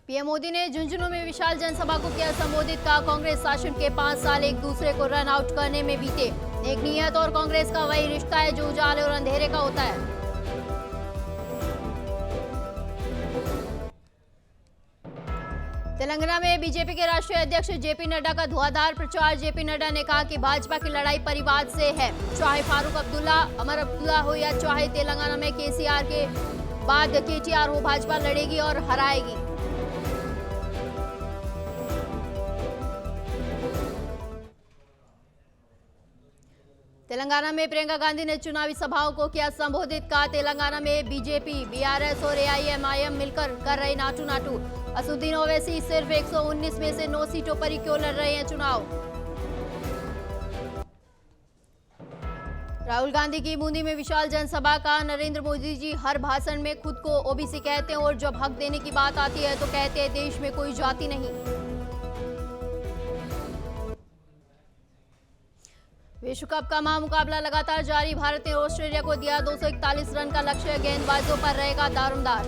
PM Modi ने झुंझुनू में विशाल जनसभा को किया संबोधित। का कांग्रेस शासन के 5 साल एक दूसरे को रन आउट करने में बीते। एक नीयत और कांग्रेस का वही रिश्ता है जो उजाले और अंधेरे का होता है। तेलंगाना में बीजेपी के राष्ट्रीय अध्यक्ष जेपी नड्डा का धुआंधार प्रचार। जेपी नड्डा ने कहा कि भाजपा की लड़ाई परिवार से है। चाहे फारूक अब्दुल्ला, अमर अब्दुल्ला हो या चाहे तेलंगाना में केसीआर के बाद केटीआर हो, भाजपा लड़ेगी और हराएगी। तेलंगाना में प्रियंका गांधी ने चुनावी सभाओं को किया संबोधित। का तेलंगाना में बीजेपी, बीआरएस और एआईएमआईएम मिलकर कर रहे नाटू नाटू। असुद्दीन ओवैसी सिर्फ 119 में से 9 सीटों पर ही क्यों लड़ रहे हैं चुनाव। राहुल गांधी की बूंदी में विशाल जनसभा। का नरेंद्र मोदी जी हर भाषण में खुद को ओबीसी कहते हैं और जब हक देने की बात आती है तो कहते हैं देश में कोई जाति नहीं। विश्व कप का महामुकाबला लगातार जारी। भारत ने ऑस्ट्रेलिया को दिया 241 रन का लक्ष्य। गेंदबाजों पर रहेगा दारोमदार।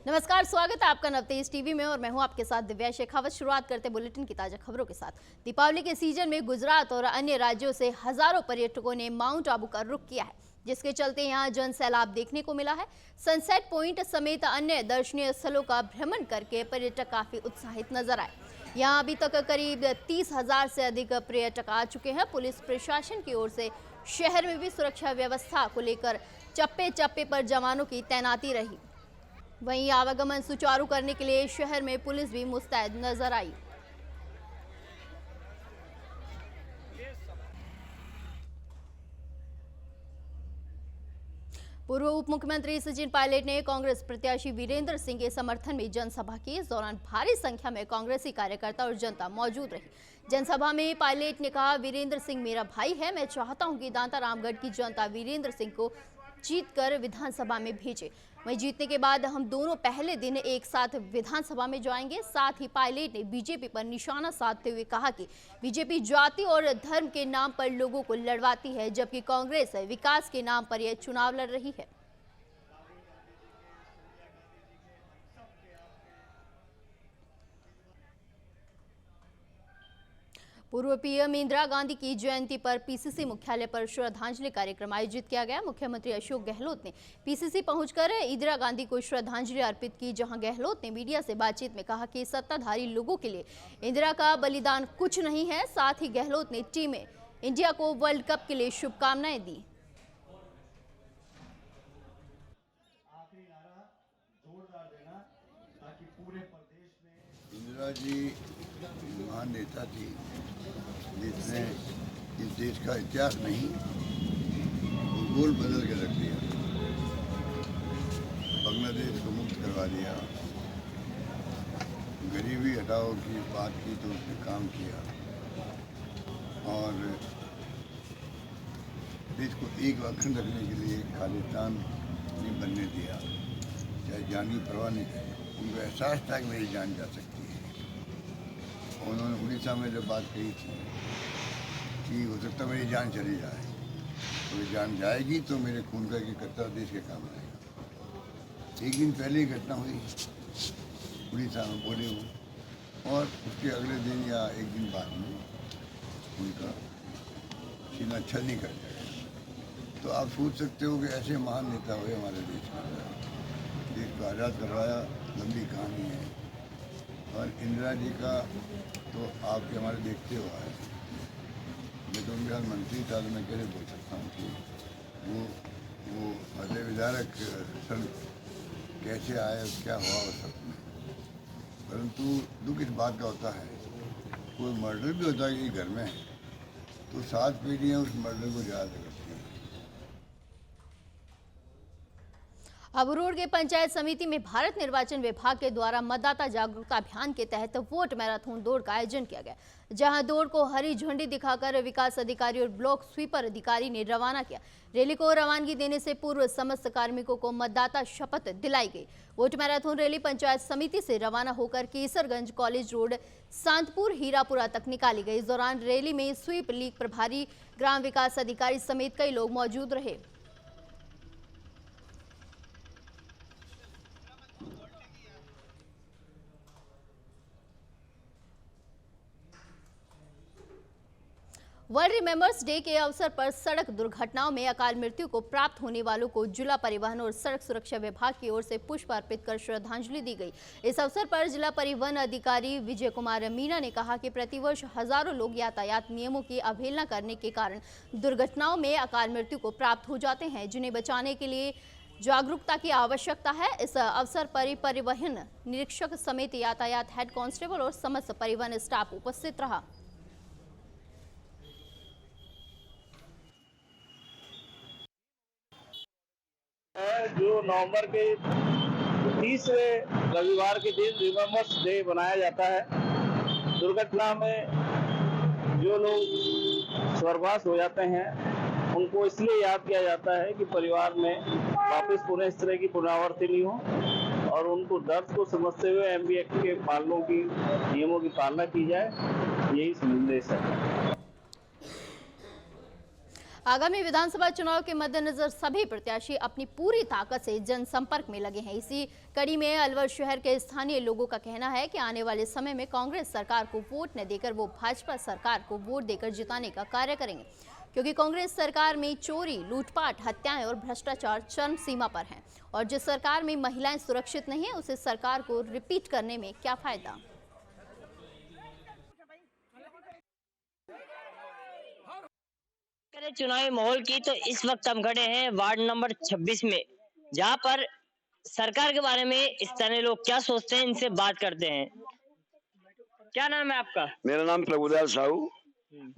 नमस्कार, स्वागत है आपका नवतेज टीवी में और मैं हूं आपके साथ दिव्या शेखावत। शुरुआत करते बुलेटिन की ताजा खबरों के साथ। दीपावली के सीजन में गुजरात और अन्य राज्यों से हजारों पर्यटकों ने माउंट आबू का रुख किया है, जिसके चलते यहां जन सैलाब देखने को मिला है। सनसेट पॉइंट समेत अन्य दर्शनीय स्थलों का भ्रमण करके पर्यटक काफी उत्साहित नजर आए। यहां अभी तक करीब 30,000 से अधिक पर्यटक आ चुके हैं। पुलिस प्रशासन की ओर से शहर में भी सुरक्षा व्यवस्था को लेकर चप्पे चप्पे पर जवानों की तैनाती रही। वहीं आवागमन सुचारू करने के लिए शहर में पुलिस भी मुस्तैद नजर आई। पूर्व उप मुख्यमंत्री सचिन पायलट ने कांग्रेस प्रत्याशी वीरेंद्र सिंह के समर्थन में जनसभा की। इस दौरान भारी संख्या में कांग्रेसी कार्यकर्ता और जनता मौजूद रही। जनसभा में पायलट ने कहा, वीरेंद्र सिंह मेरा भाई है। मैं चाहता हूं कि दांता रामगढ़ की जनता वीरेंद्र सिंह को जीतकर विधानसभा में भेजे। वहीं जीतने के बाद हम दोनों पहले दिन एक साथ विधानसभा में जाएंगे। साथ ही पायलट ने बीजेपी पर निशाना साधते हुए कहा कि बीजेपी जाति और धर्म के नाम पर लोगों को लड़वाती है, जबकि कांग्रेस विकास के नाम पर यह चुनाव लड़ रही है। पूर्व पीएम इंदिरा गांधी की जयंती पर पीसीसी मुख्यालय पर श्रद्धांजलि कार्यक्रम आयोजित किया गया। मुख्यमंत्री अशोक गहलोत ने पीसीसी पहुंचकर इंदिरा गांधी को श्रद्धांजलि अर्पित की, जहां गहलोत ने मीडिया से बातचीत में कहा कि सत्ताधारी लोगों के लिए इंदिरा का बलिदान कुछ नहीं है। साथ ही गहलोत ने टीम इंडिया को वर्ल्ड कप के लिए शुभकामनाएं दी। इंदिरा जी महान नेता थी जिसने इस देश का इतिहास नहीं भूगोल बदल के रख दिया। बांग्लादेश को मुक्त करवा दिया। गरीबी हटाओ की बात की तो उसने काम किया और देश को एक अखंड रखने के लिए खालिस्तान नहीं बनने दिया, चाहे जान की परवाह नहीं की। उनको एहसास था कि मेरी जान जा सकती है। उन्होंने उड़ीसा में जब बात कही थी कि हो सकता मेरी जान चली जाए, तो मेरी जान जाएगी तो मेरे खून का एक कतरा देश के काम आएगा। एक दिन पहले ही घटना हुई उड़ीसा में, बोले वो, और उसके अगले दिन या एक दिन बाद में उनका सीना छलनी कर जाएगा। तो आप सोच सकते हो कि ऐसे महान नेता हुए हमारे देश में, देश को आज़ाद करवाया, लंबी कहानी है। और इंदिरा जी का तो आपके हमारे देखते हुआ है। मैं तो उनके साथ मंत्री था, तो मैं कैसे बोल सकता हूँ कि वो मध्य विधायक सन कैसे आए, क्या हुआ उस वक्त में। परंतु दुख इस बात का होता है, कोई मर्डर भी होता है कि घर में तो 7 पीढ़ियाँ उस मर्डर को याद करती हैं। अबरोड़ के पंचायत समिति में भारत निर्वाचन विभाग के द्वारा मतदाता जागरूकता अभियान के तहत वोट मैराथन दौड़ का आयोजन किया गया, जहां दौड़ को हरी झंडी दिखाकर विकास अधिकारी और ब्लॉक स्वीपर अधिकारी ने रवाना किया। रैली को रवानगी देने से पूर्व समस्त कार्मिकों को मतदाता शपथ दिलाई गई। वोट मैराथन रैली पंचायत समिति से रवाना होकर केसरगंज कॉलेज रोड सांतपुर हीरापुरा तक निकाली गई। इस दौरान रैली में स्वीप लीग प्रभारी, ग्राम विकास अधिकारी समेत कई लोग मौजूद रहे। वर्ल्ड रिमेंबर्स डे के अवसर पर सड़क दुर्घटनाओं में अकाल मृत्यु को प्राप्त होने वालों को जिला परिवहन और सड़क सुरक्षा विभाग की ओर से पुष्प अर्पित कर श्रद्धांजलि दी गई। इस अवसर पर जिला परिवहन अधिकारी विजय कुमार मीणा ने कहा कि प्रतिवर्ष हजारों लोग यातायात नियमों की अवहेलना करने के कारण दुर्घटनाओं में अकाल मृत्यु को प्राप्त हो जाते हैं, जिन्हें बचाने के लिए जागरूकता की आवश्यकता है। इस अवसर पर परिवहन निरीक्षक समेत यातायात हेड कांस्टेबल और समस्त परिवहन स्टाफ उपस्थित रहा। जो नवंबर के 30वें रविवार के दिन रिमेंबर्स डे बनाया जाता है। दुर्घटना में जो लोग स्वर्गवास हो जाते हैं उनको इसलिए याद किया जाता है कि परिवार में वापस पुनः इस तरह की पुनरावृत्ति नहीं हो और उनको दर्द को समझते हुए एमबी एक्ट के पालनों की नियमों की पालना की जाए, यही संदेश है। आगामी विधानसभा चुनाव के मद्देनजर सभी प्रत्याशी अपनी पूरी ताकत से जनसंपर्क में लगे हैं। इसी कड़ी में अलवर शहर के स्थानीय लोगों का कहना है कि आने वाले समय में कांग्रेस सरकार को वोट न देकर वो भाजपा सरकार को वोट देकर जिताने का कार्य करेंगे, क्योंकि कांग्रेस सरकार में चोरी, लूटपाट, हत्याएं और भ्रष्टाचार चरम सीमा पर है और जिस सरकार में महिलाएं सुरक्षित नहीं है उसे सरकार को रिपीट करने में क्या फायदा। चुनावी माहौल की तो इस वक्त हम खड़े हैं वार्ड नंबर 26 में, जहां पर सरकार के बारे में स्थानीय लोग क्या सोचते हैं, इनसे बात करते हैं। क्या नाम है आपका? मेरा नाम प्रभुदयाल साहू,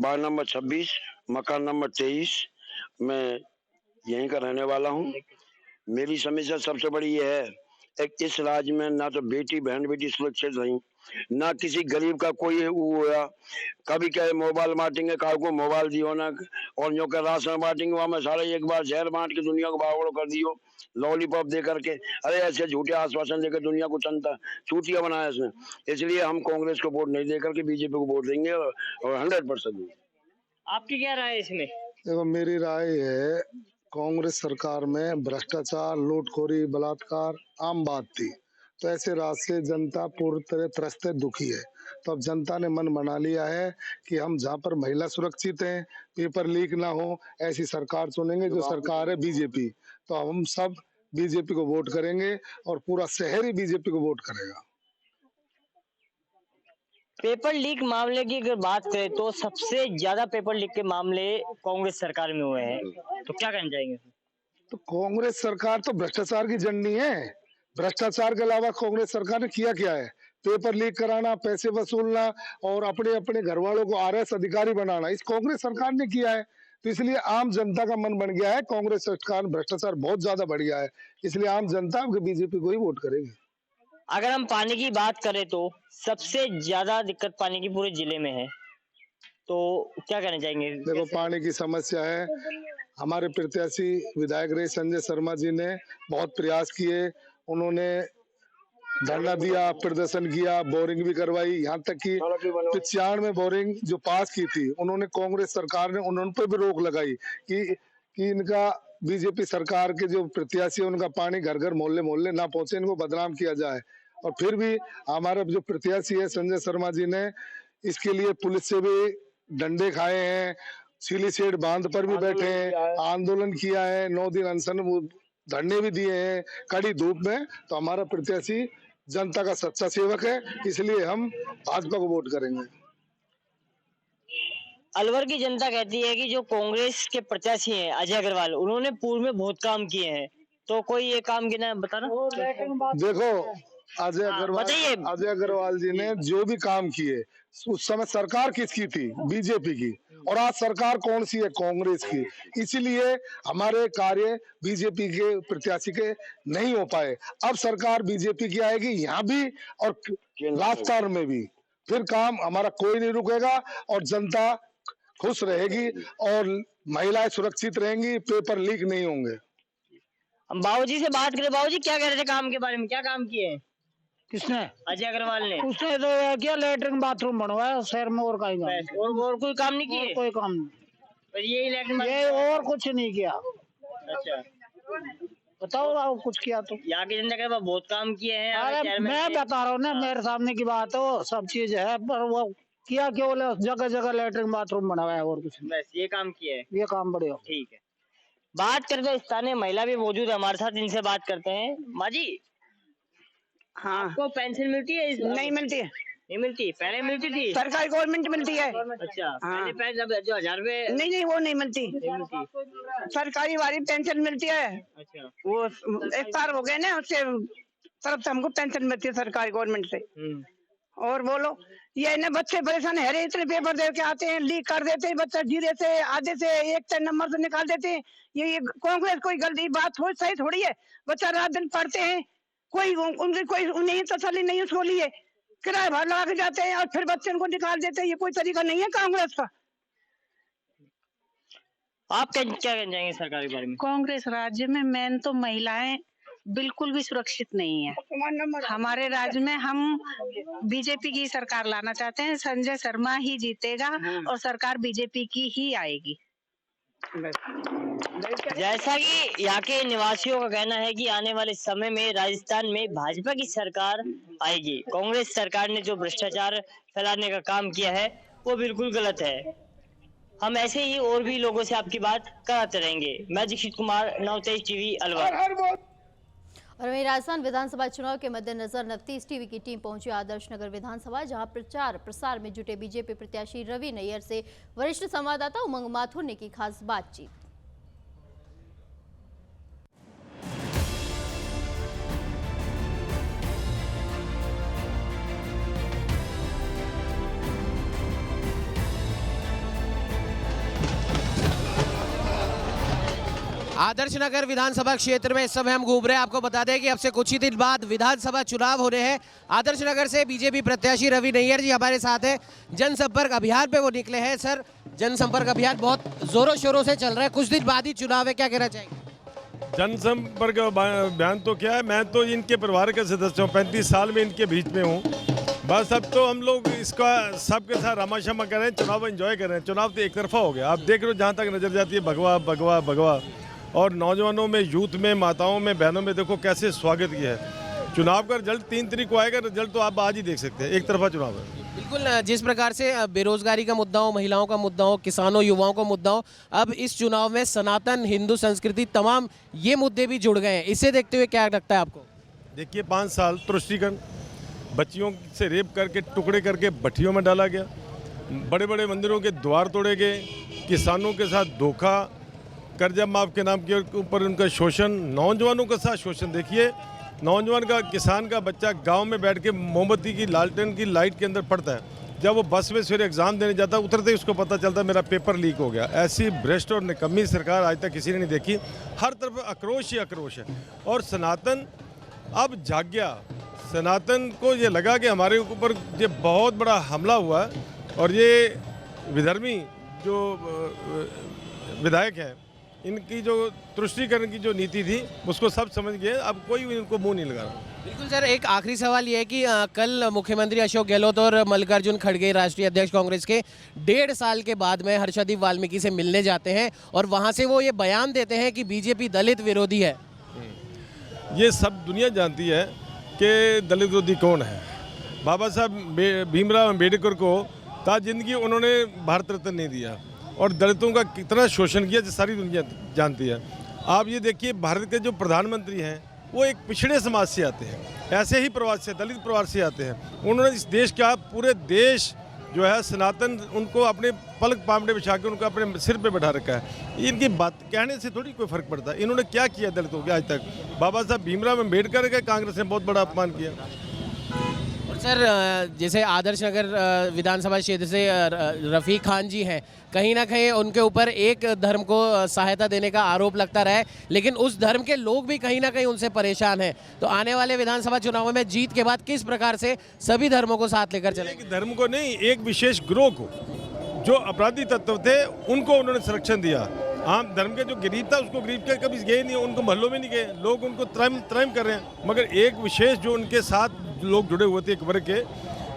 वार्ड नंबर 26, मकान नंबर 23। मैं यहीं का रहने वाला हूँ। मेरी समस्या सबसे बड़ी ये है, एक इस राज्य में ना तो बेटी बहन बेटी सुरक्षित रही, ना किसी गरीब का कोई वो हुआ। कभी क्या मोबाइल बांटेंगे, काल को मोबाइल दियो ना, और जो का राशन बांटेंगे वहां में सारे एक बार जहर बांट के दुनिया को बावड़ो कर दियो, लॉलीपॉप दे करके। अरे ऐसे झूठे आश्वासन देकर दुनिया को चूतिया बनाया इसने। इसलिए हम कांग्रेस को वोट नहीं देकर के बीजेपी को वोट देंगे और 100%। आपकी क्या राय है इसमें? देखो, मेरी राय है, कांग्रेस सरकार में भ्रष्टाचार, लूटखोरी, बलात्कार आम बात थी, तो ऐसे राज से जनता पूरी तरह त्रस्त है, दुखी है। तो अब जनता ने मन बना लिया है कि हम जहाँ पर महिला सुरक्षित है, पेपर लीक ना हो, ऐसी सरकार चुनेंगे। जो सरकार है बीजेपी, तो हम सब बीजेपी को वोट करेंगे और पूरा शहर ही बीजेपी को वोट करेगा। पेपर लीक मामले की अगर बात करें तो सबसे ज्यादा पेपर लीक के मामले कांग्रेस सरकार में हुए हैं, तो क्या कहना चाहेंगे? तो कांग्रेस सरकार तो भ्रष्टाचार की जननी है। भ्रष्टाचार के अलावा कांग्रेस सरकार ने किया क्या है? पेपर लीक कराना, पैसे वसूलना और अपने अपने घर वालों को आरएस अधिकारी बनाना, इस कांग्रेस सरकार ने किया है। तो इसलिए आम जनता का मन बन गया है, कांग्रेस सरकार भ्रष्टाचार बहुत ज्यादा बढ़ गया है, इसलिए आम जनता बीजेपी को ही वोट करेगी। अगर हम पानी की बात करें तो सबसे ज्यादा दिक्कत पानी की पूरे जिले में है, तो क्या कहना चाहेंगे? देखो, पानी की समस्या है। हमारे प्रत्याशी विधायक रहे संजय शर्मा जी ने बहुत प्रयास किए, उन्होंने धरना दिया, प्रदर्शन किया, बोरिंग भी करवाई, यहाँ तक कि 95 बोरिंग जो पास की थी उन्होंने, कांग्रेस सरकार ने उन पर भी रोक लगाई कि इनका बीजेपी सरकार के जो प्रत्याशी है उनका पानी घर घर मोहल्ले मोहल्ले ना पहुंचे, इनको बदनाम किया जाए। और फिर भी हमारा जो प्रत्याशी है संजय शर्मा जी ने इसके लिए पुलिस से भी डंडे खाए हैं, सीली सेठ बांध पर भी बैठे हैं, आंदोलन किया है, 9 दिन अनशन धरने भी दिए हैं कड़ी धूप में। तो हमारा प्रत्याशी जनता का सच्चा सेवक है, इसलिए हम भाजपा को वोट करेंगे। अलवर की जनता कहती है कि जो कांग्रेस के प्रत्याशी हैं अजय अग्रवाल, उन्होंने पूर्व में बहुत काम किए हैं, तो कोई ये काम गिना बताना। देखो, अजय बताइए। अग्रवाल जी ने जो भी काम किए, उस समय सरकार किसकी थी? बीजेपी की। और आज सरकार कौन सी है? कांग्रेस की। इसीलिए हमारे कार्य बीजेपी के प्रत्याशी के नहीं हो पाए। अब सरकार बीजेपी की आएगी यहाँ भी और राजस्थान में भी, फिर काम हमारा कोई नहीं रुकेगा और जनता खुश रहेगी और महिलाएं सुरक्षित रहेंगी, पेपर लीक नहीं होंगे। हम बाबूजी से बात करें। बाबूजी क्या कह रहे थे काम के बारे में, क्या काम किए हैं किसने? अजय अग्रवाल ने? उसने तो क्या लेटरिन बाथरूम बनवाया शहर में, और कहीं काम और कोई काम नहीं किए? कोई काम नहीं, बस यही इलेक्शन ये और कुछ नहीं किया। अच्छा, बताओ आप कुछ किया तो। यहाँ की जनता के पास बहुत काम किए हैं। अरे मैं बता रहा हूँ ना, मेरे सामने की बात हो, सब चीज है, पर वो किया केवल जगह जगह लेटरिन बाथरूम बनवाया, और कुछ नहीं। बस ये काम किए हैं। ये काम बढ़िया। ठीक है, बात करते हैं, स्थानीय महिला भी मौजूद है हमारे साथ, इनसे बात करते हैं। माँ जी, हाँ, आपको पेंशन मिलती है? नहीं मिलती है, नहीं मिलती, पहले मिलती थी। सरकारी गवर्नमेंट मिलती है। अच्छा, हाँ। पहले पैसे जो 1000 रुपए नहीं वो नहीं मिलती, नहीं मिलती। सरकारी वाली पेंशन मिलती है। अच्छा, वो एक्सपायर हो गए ना, उससे तरफ से हमको पेंशन मिलती है सरकारी गवर्नमेंट से। और बोलो, ये ना बच्चे परेशान है, इतने पेपर दे के आते हैं, लीक कर देते हैं, बच्चा जीरे से आधे से एक नंबर से निकाल देते हैं। ये कांग्रेस कोई गलती बात हो सही थोड़ी है। बच्चा रात दिन पढ़ते हैं, कोई उनकी कोई उन्हें तसल्ली नहीं उसको लिए, किराया भाड़ा लगा के जाते हैं और फिर बच्चे उनको निकाल देते हैं। ये कोई तरीका नहीं है कांग्रेस का। आप क्या कहना चाहेंगे सरकार के बारे में? कांग्रेस राज्य में मेन तो महिलाएं बिल्कुल भी सुरक्षित नहीं है। हमारे राज्य में हम बीजेपी की सरकार लाना चाहते हैं, संजय शर्मा ही जीतेगा और सरकार बीजेपी की ही आएगी। जैसा कि यहाँ के निवासियों का कहना है कि आने वाले समय में राजस्थान में भाजपा की सरकार आएगी। कांग्रेस सरकार ने जो भ्रष्टाचार फैलाने का काम किया है वो बिल्कुल गलत है। हम ऐसे ही और भी लोगों से आपकी बात कराते रहेंगे। मैं दीक्षित कुमार, नवतेज टीवी, अलवर। और वहीं राजस्थान विधानसभा चुनाव के मद्देनजर नवतेज टीवी की टीम पहुंची आदर्श नगर विधानसभा, जहां प्रचार प्रसार में जुटे बीजेपी प्रत्याशी रवि नैयर से वरिष्ठ संवाददाता उमंग माथुर ने की खास बातचीत। आदर्श नगर विधानसभा क्षेत्र में इस समय हम घूम रहे हैं। आपको बता दें कि अब से कुछ ही दिन बाद विधानसभा चुनाव होने हैं। आदर्श नगर से बीजेपी प्रत्याशी रवि नैयर जी हमारे साथ है। जनसंपर्क अभियान पे वो निकले हैं। सर, जनसंपर्क अभियान बहुत जोरों शोरों से चल रहा है, कुछ दिन बाद ही चुनाव है, क्या कहना चाहेंगे? जनसंपर्क अभियान तो क्या है, मैं तो इनके परिवार का सदस्य हूँ, 35 साल में इनके बीच में हूँ। बस अब तो हम लोग इसका सबके साथ रामाशमा कर रहे हैं, चुनाव एंजॉय कर रहे हैं। चुनाव तो एक तरफा हो गया, आप देख रहे हो जहाँ तक नजर जाती है भगवा भगवा भगवा। और नौजवानों में, यूथ में, माताओं में, बहनों में देखो कैसे स्वागत किया है। चुनाव का रिजल्ट 3 तारीख को आएगा, रिजल्ट तो आप आज ही देख सकते हैं, एक तरफा चुनाव है। बिल्कुल, जिस प्रकार से बेरोजगारी का मुद्दा हो, महिलाओं का मुद्दा हो, किसानों युवाओं का मुद्दा हो, अब इस चुनाव में सनातन हिंदू संस्कृति तमाम ये मुद्दे भी जुड़ गए हैं। इसे देखते हुए क्या लगता है आपको? देखिए, 5 साल तुष्टिकरण, बच्चियों से रेप करके टुकड़े करके भट्टियों में डाला गया, बड़े बड़े मंदिरों के द्वार तोड़े गए, किसानों के साथ धोखा, कर्जा माफ के नाम के ऊपर उनका शोषण, नौजवानों के साथ शोषण। देखिए, नौजवान का, किसान का बच्चा गांव में बैठ के मोमबत्ती की लालटेन की लाइट के अंदर पढ़ता है, जब वो बस में सवेरे एग्जाम देने जाता है, उतरते ही उसको पता चलता है मेरा पेपर लीक हो गया। ऐसी भ्रष्ट और निकम्मी सरकार आज तक किसी ने नहीं देखी। हर तरफ आक्रोश ही आक्रोश है। और सनातन अब जाग गया। सनातन को ये लगा कि हमारे ऊपर ये बहुत बड़ा हमला हुआ है और ये विधर्मी जो विधायक हैं, इनकी जो तुष्टिकरण की जो नीति थी उसको सब समझ गए, अब कोई इनको मुंह नहीं लगा रहा। बिल्कुल सर, एक आखिरी सवाल ये है कि कल मुख्यमंत्री अशोक गहलोत और मल्लिकार्जुन खड़गे, राष्ट्रीय अध्यक्ष कांग्रेस के, 1.5 साल के बाद में हर्षदीप वाल्मीकि से मिलने जाते हैं और वहाँ से वो ये बयान देते हैं कि बीजेपी दलित विरोधी है। ये सब दुनिया जानती है कि दलित विरोधी कौन है। बाबा साहब भीमराव अम्बेडकर को ताज जिंदगी उन्होंने भारत रत्न नहीं दिया और दलितों का कितना शोषण किया सारी दुनिया जानती है। आप ये देखिए, भारत के जो प्रधानमंत्री हैं वो एक पिछड़े समाज से आते हैं, ऐसे ही प्रवास से, दलित परिवार से आते हैं। उन्होंने इस देश का, पूरे देश जो है सनातन उनको अपने पलक पामड़े बिछा के उनको अपने सिर पे बैठा रखा है। इनकी बात कहने से थोड़ी कोई फर्क पड़ता है। इन्होंने क्या किया दलितों के आज तक? बाबा साहब भीमराव अम्बेडकर के कांग्रेस ने बहुत बड़ा अपमान किया। और सर जैसे आदर्श नगर विधानसभा क्षेत्र से रफ़ीक खान जी हैं, कहीं ना कहीं उनके ऊपर एक धर्म को सहायता देने का आरोप लगता रहा है, लेकिन उस धर्म के लोग भी कहीं ना कहीं उनसे परेशान हैं। तो आने वाले विधानसभा चुनावों में जीत के बाद किस प्रकार से सभी धर्मों को साथ लेकर चलेंगे? धर्म को नहीं, एक विशेष ग्रोह को, जो अपराधी तत्व थे उनको उन्होंने संरक्षण दिया। आम धर्म के जो गरीब था उसको गरीब के कभी गए नहीं, उनको मोहल्लों में नहीं गए, लोग उनको त्रैम कर रहे हैं। मगर एक विशेष जो उनके साथ लोग जुड़े हुए थे, एक वर्ग के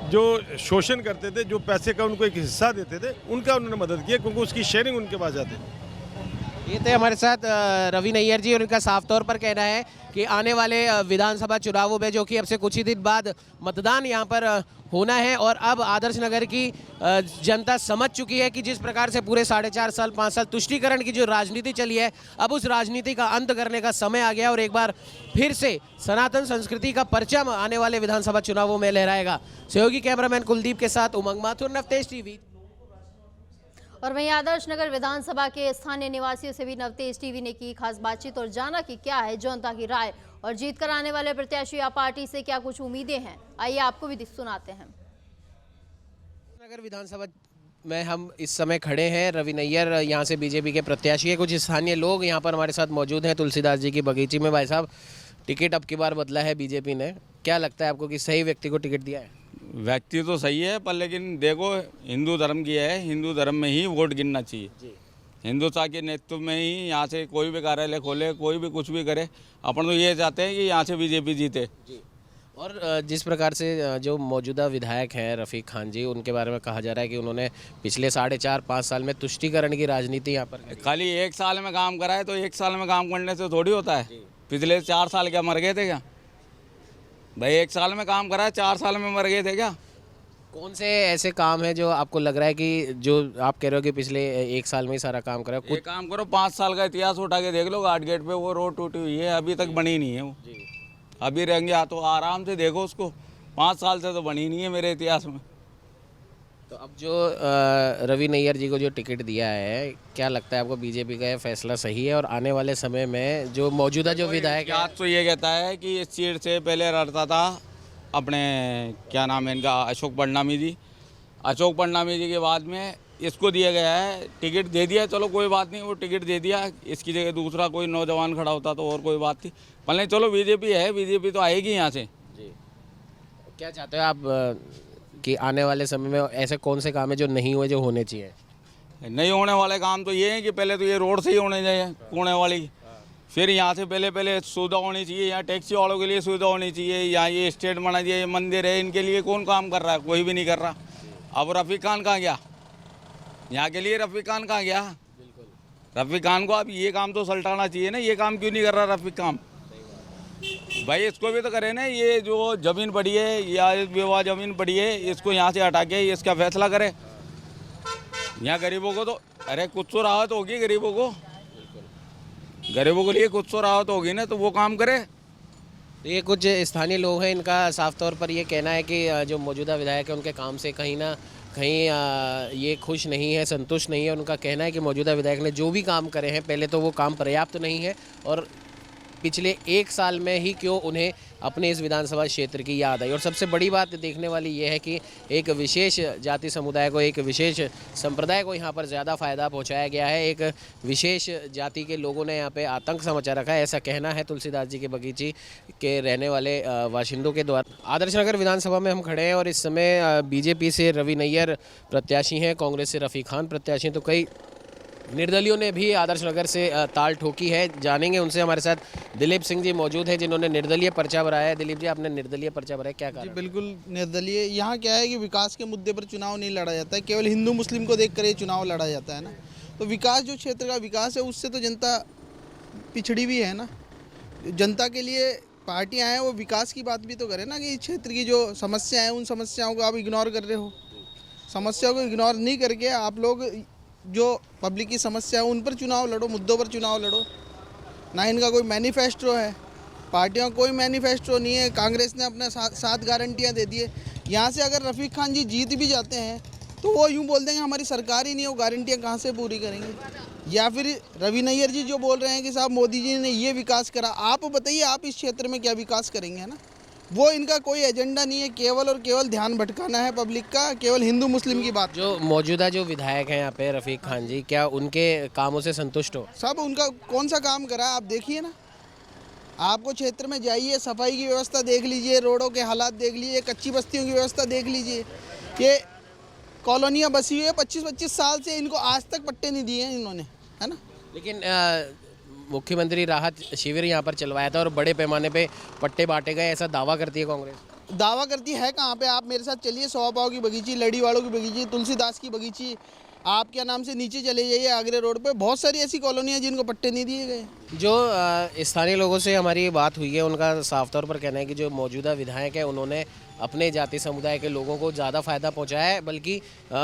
जो शोषण करते थे, जो पैसे का उनको एक हिस्सा देते थे, उनका उन्होंने मदद किया, क्योंकि उसकी शेयरिंग उनके पास जाती थी। ये थे हमारे साथ रवि नैयर जी, और उनका साफ तौर पर कहना है कि आने वाले विधानसभा चुनावों में, जो कि अब से कुछ ही दिन बाद मतदान यहाँ पर होना है, और अब आदर्श नगर की जनता समझ चुकी है कि जिस प्रकार से पूरे 4.5 साल 5 साल तुष्टीकरण की जो राजनीति चली है, अब उस राजनीति का अंत करने का समय आ गया और एक बार फिर से सनातन संस्कृति का परचम आने वाले विधानसभा चुनावों में लहराएगा। सहयोगी कैमरामैन कुलदीप के साथ उमंग माथुर, नवतेज टीवी। और वहीं आदर्श नगर विधानसभा के स्थानीय निवासियों से भी नवतेज टीवी ने की खास बातचीत और जाना कि क्या है जनता की राय और जीत कर आने वाले प्रत्याशी या पार्टी से क्या कुछ उम्मीदें हैं। आइए आपको भी सुनाते हैं। नगर विधानसभा में हम इस समय खड़े हैं। रवि नैयर यहाँ से बीजेपी के प्रत्याशी है। कुछ स्थानीय लोग यहाँ पर हमारे साथ मौजूद हैं तुलसीदास जी की बगीची में। भाई साहब, टिकट अब की बार बदला है बीजेपी ने, क्या लगता है आपको कि सही व्यक्ति को टिकट दिया है? व्यक्ति तो सही है, पर लेकिन देखो हिंदू धर्म की है, हिंदू धर्म में ही वोट गिनना चाहिए। हिंदुस्तान के नेतृत्व में ही यहाँ से कोई भी कार्यालय खोले, कोई भी कुछ भी करे, अपन तो ये चाहते हैं कि यहाँ से बीजेपी जीते। और जिस प्रकार से जो मौजूदा विधायक हैं रफ़ीक खान जी, उनके बारे में कहा जा रहा है कि उन्होंने पिछले 4.5-5 साल में तुष्टीकरण की राजनीति यहाँ पर खाली 1 साल में काम करा है, तो 1 साल में काम करने से थोड़ी होता है। पिछले 4 साल क्या मर गए थे क्या भाई? 1 साल में काम करा है, 4 साल में मर गए थे क्या? कौन से ऐसे काम है जो आपको लग रहा है कि जो आप कह रहे हो कि पिछले 1 साल में ही सारा काम करा? कुछ काम करो, 5 साल का इतिहास उठा के देख लो। घाट गेट पे वो रोड टूटी हुई है, अभी तक बनी नहीं है वो। अभी रहेंगे हाथों, आराम से देखो उसको, 5 साल से तो बनी नहीं है मेरे इतिहास में। तो अब जो रवि नैयर जी को जो टिकट दिया है, क्या लगता है आपको बीजेपी का ये फैसला सही है? और आने वाले समय में जो मौजूदा जो विधायक है, तो ये कहता है कि इस सीट से पहले लड़ता था अपने, क्या नाम है इनका, अशोक परनामी जी। अशोक परनामी जी के बाद में इसको दिया गया है, टिकट दे दिया, चलो कोई बात नहीं, वो टिकट दे दिया। इसकी जगह दूसरा कोई नौजवान खड़ा होता तो और कोई बात थी, पर नहीं, चलो बीजेपी है, बीजेपी तो आएगी यहाँ से। जी, क्या चाहते हो आप कि आने वाले समय में ऐसे कौन से काम है जो नहीं हुए, जो होने चाहिए? नहीं होने वाले काम तो ये है कि पहले तो ये रोड से ही होने चाहिए, कूड़े वाली। फिर यहाँ से पहले सुविधा होनी चाहिए, यहाँ टैक्सी वालों के लिए सुविधा होनी चाहिए, यहाँ ये स्टेट बना चाहिए, ये मंदिर है, इनके लिए कौन काम कर रहा है? कोई भी नहीं कर रहा। अब रफ़ीक खान कहाँ गया? यहाँ के लिए रफ़ीक खान कहाँ गया? रफ़ीक खान को अब ये काम तो सल्टाना चाहिए ना, ये काम क्यों नहीं कर रहा रफ़ीक खान भाई? इसको भी तो करे ना, ये जो ज़मीन पड़ी है या विवाह ज़मीन पड़ी है, इसको यहाँ से हटा के इसका फैसला करे। यहाँ गरीबों को तो, अरे कुछ तो राहत होगी गरीबों को, गरीबों के लिए कुछ तो राहत होगी ना, तो वो काम करे। तो ये कुछ स्थानीय लोग हैं, इनका साफ तौर पर ये कहना है कि जो मौजूदा विधायक है उनके काम से कहीं ना कहीं ये खुश नहीं है, संतुष्ट नहीं है। उनका कहना है कि मौजूदा विधायक ने जो भी काम करे हैं, पहले तो वो काम पर्याप्त नहीं है, और पिछले 1 साल में ही क्यों उन्हें अपने इस विधानसभा क्षेत्र की याद आई। और सबसे बड़ी बात देखने वाली ये है कि एक विशेष जाति समुदाय को, एक विशेष संप्रदाय को यहाँ पर ज़्यादा फ़ायदा पहुँचाया गया है। एक विशेष जाति के लोगों ने यहाँ पे आतंक सा मचा रखा है, ऐसा कहना है तुलसीदास जी के बगीची के रहने वाले बाशिंदों के द्वारा। आदर्श नगर विधानसभा में हम खड़े हैं और इस समय बीजेपी से रवि नैयर प्रत्याशी हैं, कांग्रेस से रफ़ीक खान प्रत्याशी हैं। तो कई निर्दलियों ने भी आदर्श नगर से ताल ठोकी है, जानेंगे उनसे। हमारे साथ दिलीप सिंह जी मौजूद हैं, जिन्होंने निर्दलीय पर्चा भराया है। दिलीप जी, आपने निर्दलीय पर्चा भराया, क्या कारण? बिल्कुल निर्दलीय। यहाँ क्या है कि विकास के मुद्दे पर चुनाव नहीं लड़ा जाता है, केवल हिंदू मुस्लिम को देखकर ये चुनाव लड़ा जाता है ना। तो विकास, जो क्षेत्र का विकास है, उससे तो जनता पिछड़ी भी है ना। जनता के लिए पार्टियाँ हैं, वो विकास की बात भी तो करें ना, कि इस क्षेत्र की जो समस्या है, उन समस्याओं को आप इग्नोर कर रहे हो। समस्याओं को इग्नोर नहीं करके आप लोग जो पब्लिक की समस्या है उन पर चुनाव लड़ो, मुद्दों पर चुनाव लड़ो ना। इनका कोई मैनिफेस्टो है, पार्टियों का कोई मैनिफेस्टो नहीं है। कांग्रेस ने अपने 7 गारंटियां दे दी है। यहाँ से अगर रफ़ीक खान जी जीत भी जाते हैं तो वो यूं बोल देंगे हमारी सरकार ही नहीं है, वो गारंटियाँ कहाँ से पूरी करेंगे। या फिर रवि नैयर जी जो बोल रहे हैं कि साहब मोदी जी ने ये विकास करा, आप बताइए आप इस क्षेत्र में क्या विकास करेंगे, है ना। वो इनका कोई एजेंडा नहीं है, केवल और केवल ध्यान भटकाना है पब्लिक का, केवल हिंदू मुस्लिम की बात। जो मौजूदा जो विधायक हैं यहाँ पे रफीक खान जी, क्या उनके कामों से संतुष्ट हो? सब उनका कौन सा काम करा आप देखिए ना, आपको क्षेत्र में जाइए, सफाई की व्यवस्था देख लीजिए, रोडों के हालात देख लीजिए, कच्ची बस्तियों की व्यवस्था देख लीजिए। ये कॉलोनियाँ बसी हुई है 25-25 साल से, इनको आज तक पट्टे नहीं दिए हैं इन्होंने, है ना। लेकिन मुख्यमंत्री राहत शिविर यहाँ पर चलवाया था और बड़े पैमाने पे पट्टे बांटे गए, ऐसा दावा करती है कांग्रेस। दावा करती है कहाँ पे, आप मेरे साथ चलिए, 100 पाव की बगीची, लड़ी वालों की बगीची, तुलसीदास की बगीची, आप क्या नाम से नीचे चले जाइए आगरे रोड पे, बहुत सारी ऐसी कॉलोनियाँ जिनको पट्टे नहीं दिए गए। जो स्थानीय लोगों से हमारी बात हुई है, उनका साफ तौर पर कहना है कि जो मौजूदा विधायक है उन्होंने अपने जाति समुदाय के लोगों को ज़्यादा फायदा पहुंचाया है, बल्कि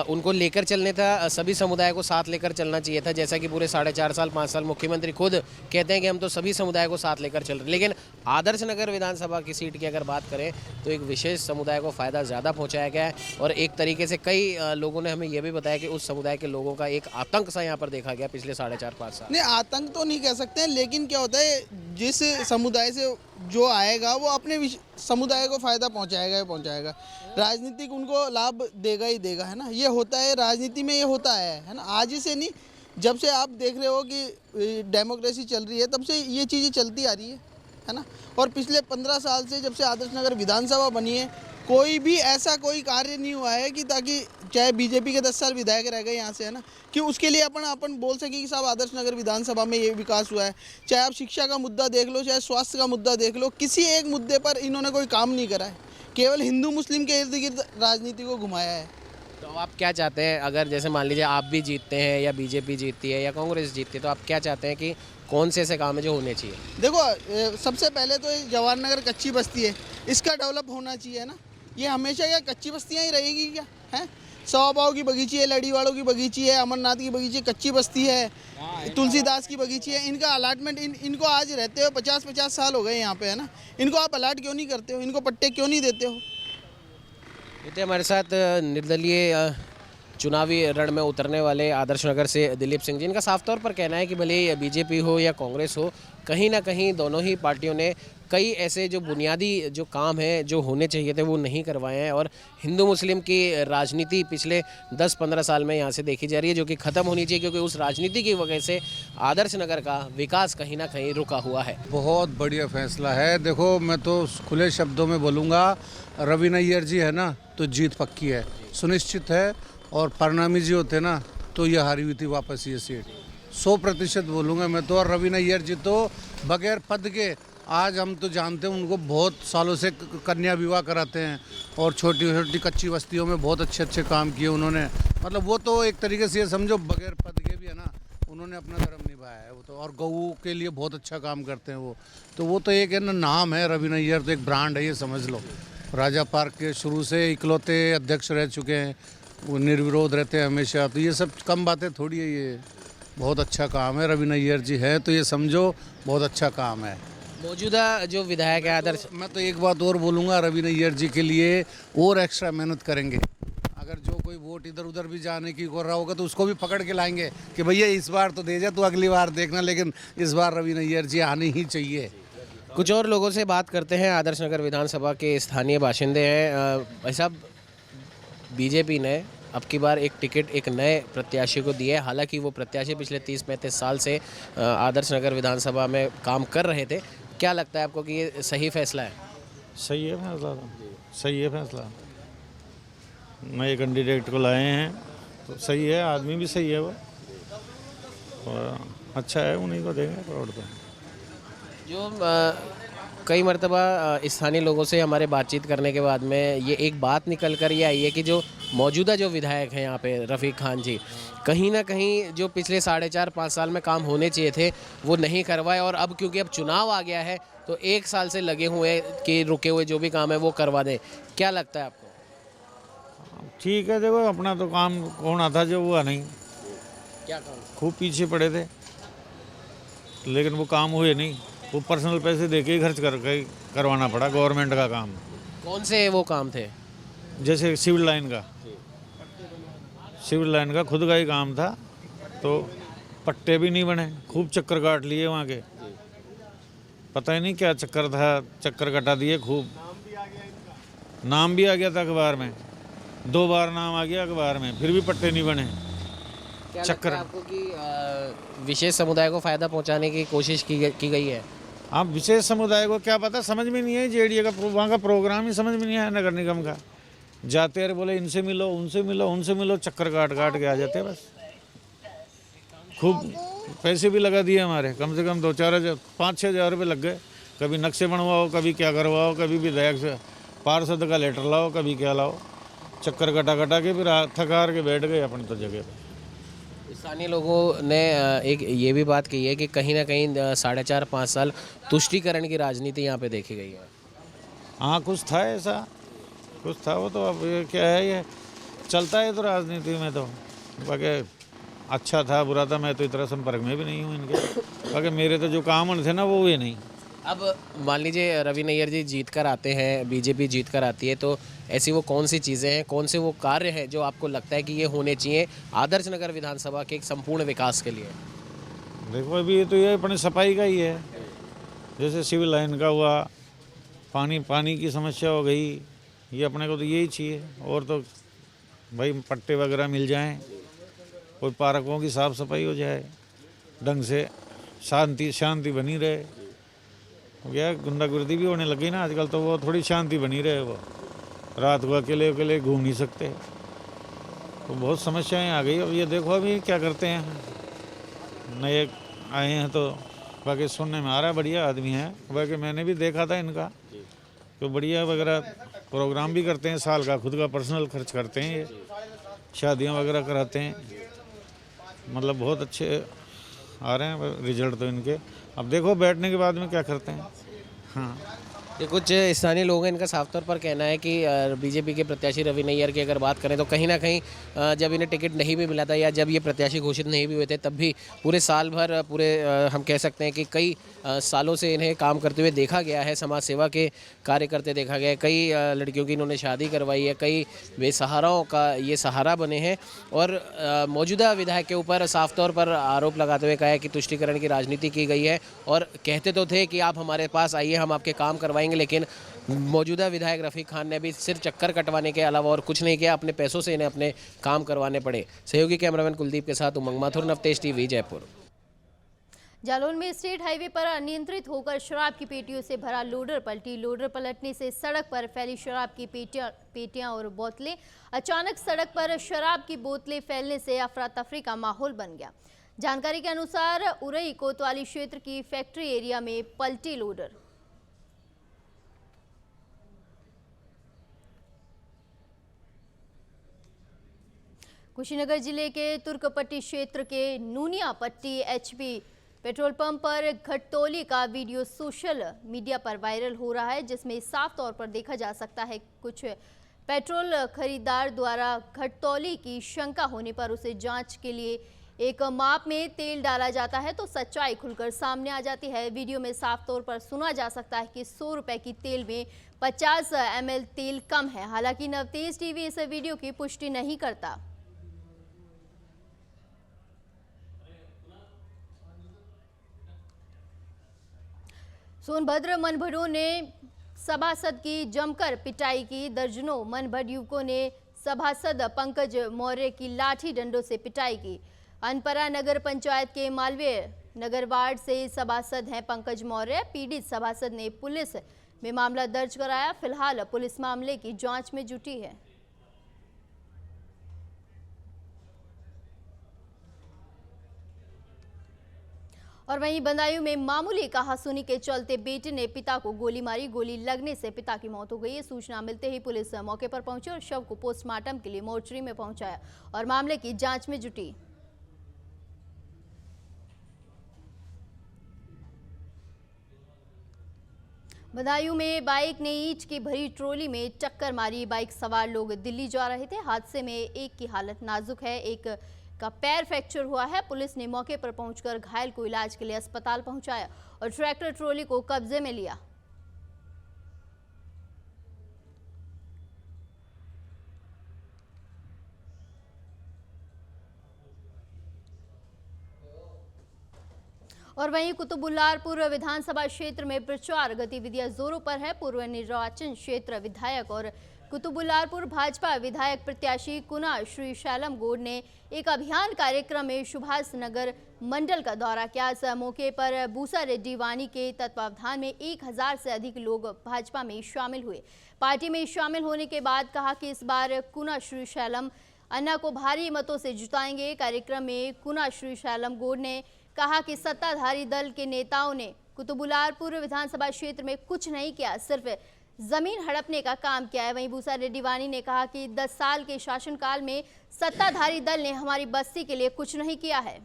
उनको लेकर चलने था, सभी समुदाय को साथ लेकर चलना चाहिए था, जैसा कि पूरे 4.5 साल 5 साल मुख्यमंत्री खुद कहते हैं कि हम तो सभी समुदाय को साथ लेकर चल रहे हैं। लेकिन आदर्श नगर विधानसभा की सीट की अगर बात करें तो एक विशेष समुदाय को फ़ायदा ज़्यादा पहुँचाया गया है और एक तरीके से कई लोगों ने हमें यह भी बताया कि उस समुदाय के लोगों का एक आतंक सा यहाँ पर देखा गया पिछले 4.5-5 साल। नहीं, आतंक तो नहीं कह सकते हैं, लेकिन क्या होता है, जिस समुदाय से जो आएगा वो अपने समुदाय को फ़ायदा पहुंचाएगा ही पहुंचाएगा, राजनीतिक उनको लाभ देगा ही देगा, है ना। ये होता है राजनीति में, ये होता है ना। आज ही से नहीं, जब से आप देख रहे हो कि डेमोक्रेसी चल रही है तब से ये चीज़ें चलती आ रही है ना। और पिछले 15 साल से जब से आदर्श नगर विधानसभा बनी है, कोई भी ऐसा कोई कार्य नहीं हुआ है कि ताकि चाहे बीजेपी के 10 साल विधायक रह गए यहाँ से, है ना, कि उसके लिए अपन बोल सके कि साहब आदर्श नगर विधानसभा में ये विकास हुआ है। चाहे आप शिक्षा का मुद्दा देख लो, चाहे स्वास्थ्य का मुद्दा देख लो, किसी एक मुद्दे पर इन्होंने कोई काम नहीं करा है, केवल हिंदू मुस्लिम के इर्द गिर्द राजनीति को घुमाया है। तो आप क्या चाहते हैं, अगर जैसे मान लीजिए आप भी जीतते हैं या बीजेपी जीतती है या कांग्रेस जीतती है, तो आप क्या चाहते हैं कि कौन से ऐसे काम है जो होने चाहिए? देखो, सबसे पहले तो जवाहर नगर कच्ची बस्ती है, इसका डेवलप होना चाहिए ना। ये हमेशा क्या कच्ची बस्तियाँ ही रहेगी क्या, हैं? 100 पाव की बगीची है, लड़ी वालों की बगीची है, अमरनाथ की बगीची, कच्ची बस्ती है, तुलसीदास की बगीची है, इनका अलाटमेंट इनको आज रहते हो 50-50 साल हो गए यहाँ पे, है ना। इनको आप अलाट क्यों नहीं करते हो, इनको पट्टे क्यों नहीं देते हो? ये थे हमारे साथ निर्दलीय चुनावी रण में उतरने वाले आदर्श नगर से दिलीप सिंह जी। इनका साफ तौर पर कहना है कि भले ही बीजेपी हो या कांग्रेस हो, कहीं ना कहीं दोनों ही पार्टियों ने कई ऐसे जो बुनियादी जो काम हैं जो होने चाहिए थे वो नहीं करवाए हैं और हिंदू मुस्लिम की राजनीति पिछले 10-15 साल में यहाँ से देखी जा रही है, जो कि ख़त्म होनी चाहिए, क्योंकि उस राजनीति की वजह से आदर्श नगर का विकास कहीं ना कहीं रुका हुआ है। बहुत बढ़िया फैसला है। देखो, मैं तो खुले शब्दों में बोलूँगा, रवि नैयर जी है ना, तो जीत पक्की है, सुनिश्चित है। और परनामी जी होते ना तो ये हारी हुई थी वापस ये सीट, 100% बोलूँगा मैं तो। और रवि नैयर जी तो बगैर पद के, आज हम तो जानते हैं उनको, बहुत सालों से कन्या विवाह कराते हैं और छोटी छोटी कच्ची बस्तियों में बहुत अच्छे काम किए उन्होंने। मतलब वो तो एक तरीके से ये समझो बगैर पद के भी, है ना, उन्होंने अपना धर्म निभाया है वो तो। और गऊ के लिए बहुत अच्छा काम करते हैं वो तो एक है ना, नाम है रवि नैयर, तो एक ब्रांड है, ये समझ लो। राजा पार्क के शुरू से इकलौते अध्यक्ष रह चुके हैं, वो निर्विरोध रहते हैं हमेशा, तो ये सब कम बातें थोड़ी है, ये बहुत अच्छा काम है। रवि नैयर जी है तो ये समझो बहुत अच्छा काम है। मौजूदा जो विधायक है आदर्श, मैं तो एक बात और बोलूँगा, रवि नैयर जी के लिए और एक्स्ट्रा मेहनत करेंगे। अगर जो कोई वोट इधर उधर भी जाने की कर रहा होगा तो उसको भी पकड़ के लाएंगे कि भैया इस बार तो दे जा, तो अगली बार देखना, लेकिन इस बार रवि नैयर जी आने ही चाहिए। कुछ और लोगों से बात करते हैं। आदर्श नगर विधानसभा के स्थानीय बाशिंदे हैं। भाई साहब, बीजेपी ने अब की बार एक टिकट एक नए प्रत्याशी को दिया है, हालांकि वो प्रत्याशी पिछले 30-35 साल से आदर्श नगर विधानसभा में काम कर रहे थे। क्या लगता है आपको कि ये सही फैसला है? सही है फैसला, सही है फैसला। नए कैंडिडेट को लाए हैं तो सही है, आदमी भी सही है वो, और अच्छा है, उन्हीं को देंगे करोड़ पे। जो कई मरतबा स्थानीय लोगों से हमारे बातचीत करने के बाद में ये एक बात निकल कर ये आई है कि जो मौजूदा जो विधायक हैं यहाँ पे रफ़ीक खान जी, कहीं ना कहीं जो पिछले 4.5-5 साल में काम होने चाहिए थे वो नहीं करवाए, और अब क्योंकि अब चुनाव आ गया है तो 1 साल से लगे हुए कि रुके हुए जो भी काम है वो करवा दें। क्या लगता है आपको? ठीक है, देखो अपना तो काम होना था जो हुआ नहीं। क्या काम? खूब पीछे पड़े थे लेकिन वो काम हुए नहीं, वो पर्सनल पैसे देके ही खर्च करके करवाना पड़ा गवर्नमेंट का काम। कौन से वो काम थे? जैसे सिविल लाइन का, सिविल लाइन का खुद का ही काम था, तो पट्टे भी नहीं बने, खूब चक्कर काट लिए वहाँ के, पता ही नहीं क्या चक्कर था, चक्कर कटा दिए खूब। नाम भी आ गया था अखबार में, 2 बार नाम आ गया अखबार में, फिर भी पट्टे नहीं बने। क्या लगता है आपको कि विशेष समुदाय को फायदा पहुंचाने की कोशिश की गई है? आप विशेष समुदाय को क्या पता, समझ में नहीं है जेडीए का वहाँ का प्रोग्राम ही समझ में नहीं आया नगर निगम का। जाते रहे, बोले इनसे मिलो, उनसे मिलो, उनसे मिलो, चक्कर काट काट के आ जाते बस। खूब पैसे भी लगा दिए हमारे, कम से कम 2-4 हज़ार 5-6 हज़ार रुपये लग गए। कभी नक्शे बनवाओ, कभी क्या करवाओ, कभी विधायक से पार्षद का लेटर लाओ, कभी क्या लाओ, चक्कर कटा कटा के फिर थकार के बैठ गए अपनी तो जगह पे। स्थानीय लोगों ने एक ये भी बात कही है कि कहीं ना कहीं 4.5-5 साल तुष्टीकरण की राजनीति यहाँ पे देखी गई है। हाँ, कुछ था ऐसा, कुछ था, वो तो अब ये क्या है, ये चलता है तो राजनीति में तो। बाकी अच्छा था बुरा था, मैं तो इतना संपर्क में भी नहीं हूँ इनके, बाकी मेरे तो जो काम थे ना वो हुए नहीं। अब मान लीजिए रवि नैयर जी जीत कर आते हैं, बीजेपी जीत कर आती है, तो ऐसी वो कौन सी चीज़ें हैं, कौन से वो कार्य हैं जो आपको लगता है कि ये होने चाहिए आदर्श नगर विधानसभा के एक संपूर्ण विकास के लिए? देखो अभी तो ये अपने सफाई का ही है, जैसे सिविल लाइन का हुआ, पानी की समस्या हो गई, ये अपने को तो यही चाहिए। और तो भाई पट्टे वगैरह मिल जाएं, कोई पार्कों की साफ़ सफाई हो जाए ढंग से, शांति बनी रहे। क्या गुंडागर्दी भी होने लगी ना आजकल, तो वो थोड़ी शांति बनी रहे, वो रात को अकेले घूम नहीं सकते, तो बहुत समस्याएं आ गई। अब ये देखो अभी क्या करते हैं, नए आए हैं तो बाकी सुनने में आ रहा है बढ़िया आदमी है, बाकी मैंने भी देखा था इनका, तो बढ़िया वगैरह प्रोग्राम भी करते हैं, साल का खुद का पर्सनल खर्च करते हैं, ये शादियां वगैरह कराते हैं, मतलब बहुत अच्छे आ रहे हैं रिजल्ट तो इनके। अब देखो बैठने के बाद में क्या करते हैं। हाँ, ये कुछ स्थानीय लोग हैं, इनका साफ तौर पर कहना है कि बीजेपी के प्रत्याशी रवि नैयर की अगर बात करें तो कहीं ना कहीं जब इन्हें टिकट नहीं भी मिला था या जब ये प्रत्याशी घोषित नहीं भी हुए थे, तब भी पूरे साल भर हम कह सकते हैं कि कई सालों से इन्हें काम करते हुए देखा गया है, समाज सेवा के कार्य करते देखा गया है, कई लड़कियों की इन्होंने शादी करवाई है, कई बेसहाराओं का ये सहारा बने हैं। और मौजूदा विधायक के ऊपर साफ तौर पर आरोप लगाते हुए कहा है कि तुष्टीकरण की राजनीति की गई है, और कहते तो थे कि आप हमारे पास आइए, हम आपके काम करवाएंगे, लेकिन मौजूदा विधायक रफीक खान ने भी सिर्फ चक्कर कटवाने के अलावा और कुछ नहीं किया, अपने पैसों से इन्हें अपने काम करवाने पड़े। सहयोगी कैमरामैन कुलदीप के साथ उमंग माथुर, नवतेज टीवी, जयपुर। जालौन में स्टेट हाईवे पर अनियंत्रित होकर शराब की पेटियों से भरा लोडर पलटी। लोडर पलटने से सड़क पर फैली शराब की पेटियां और बोतलें। अचानक सड़क पर शराब की बोतलें फैलने से अफरा तफरी का माहौल बन गया। जानकारी के अनुसार उरई कोतवाली क्षेत्र की फैक्ट्री एरिया में पलटी लोडर। कुशीनगर जिले के तुर्कपट्टी क्षेत्र के नूनिया पट्टी एचपी पेट्रोल पंप पर घटतौली का वीडियो सोशल मीडिया पर वायरल हो रहा है, जिसमें साफ तौर पर देखा जा सकता है कुछ पेट्रोल खरीदार द्वारा घटतौली की शंका होने पर उसे जांच के लिए एक माप में तेल डाला जाता है तो सच्चाई खुलकर सामने आ जाती है। वीडियो में साफ तौर पर सुना जा सकता है कि 100 रुपए की तेल में 50 ml तेल कम है। हालांकि नवतेज टीवी इस वीडियो की पुष्टि नहीं करता। सोनभद्र मनभड़ों ने सभासद की जमकर पिटाई की। दर्जनों मनभड़ युवकों ने सभासद पंकज मौर्य की लाठी डंडों से पिटाई की। अनपरा नगर पंचायत के मालवीय नगर वार्ड से सभासद हैं पंकज मौर्य। पीड़ित सभासद ने पुलिस में मामला दर्ज कराया। फिलहाल पुलिस मामले की जांच में जुटी है। और वहीं बदायूं में मामूली कहासुनी के चलते बेटे ने पिता को गोली मारी। गोली लगने से पिता की मौत हो गई। सूचना मिलते ही पुलिस मौके पर पहुंची और शव को पोस्टमार्टम के लिए मोर्चरी में पहुंचाया और मामले की जांच में जुटी। बदायूं में बाइक ने ईंट की भरी ट्रॉली में टक्कर मारी। बाइक सवार लोग दिल्ली जा रहे थे। हादसे में एक की हालत नाजुक है, एक का पैर फ्रैक्चर हुआ है। पुलिस ने मौके पर पहुंचकर घायल को इलाज के लिए अस्पताल पहुंचाया और ट्रैक्टर ट्रॉली को कब्जे में लिया। और वहीं कुतुबुल्लारपुर विधानसभा क्षेत्र में प्रचार गतिविधियां जोरों पर है। पूर्व निर्वाचन क्षेत्र विधायक और कुतुबुल्लारपुर भाजपा विधायक प्रत्याशी कुना श्रीशैलम गौड़ ने एक अभियान कार्यक्रम में सुभाष नगर मंडल का दौरा किया। इस मौके पर बूसा रेड्डी वानी के तत्वावधान में 1000 से अधिक लोग भाजपा में शामिल हुए। पार्टी में शामिल होने के बाद कहा कि इस बार कुना श्रीशैलम अन्ना को भारी मतों से जिताएंगे। कार्यक्रम में कुना श्रीशैलम गौड़ ने कहा कि सत्ताधारी दल के नेताओं ने कुतुबुल्लारपुर विधानसभा क्षेत्र में कुछ नहीं किया, सिर्फ जमीन हड़पने का काम किया है। वहीं बूसा रेड्डी वानी ने कहा कि 10 साल के शासनकाल में सत्ताधारी दल ने हमारी बस्ती के लिए कुछ नहीं किया है।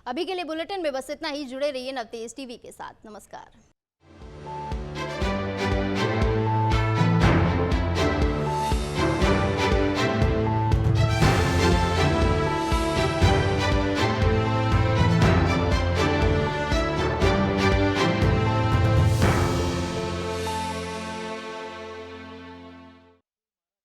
अभी के लिए बुलेटिन में बस इतना ही। जुड़े रहिए नवतेज टीवी के साथ। नमस्कार।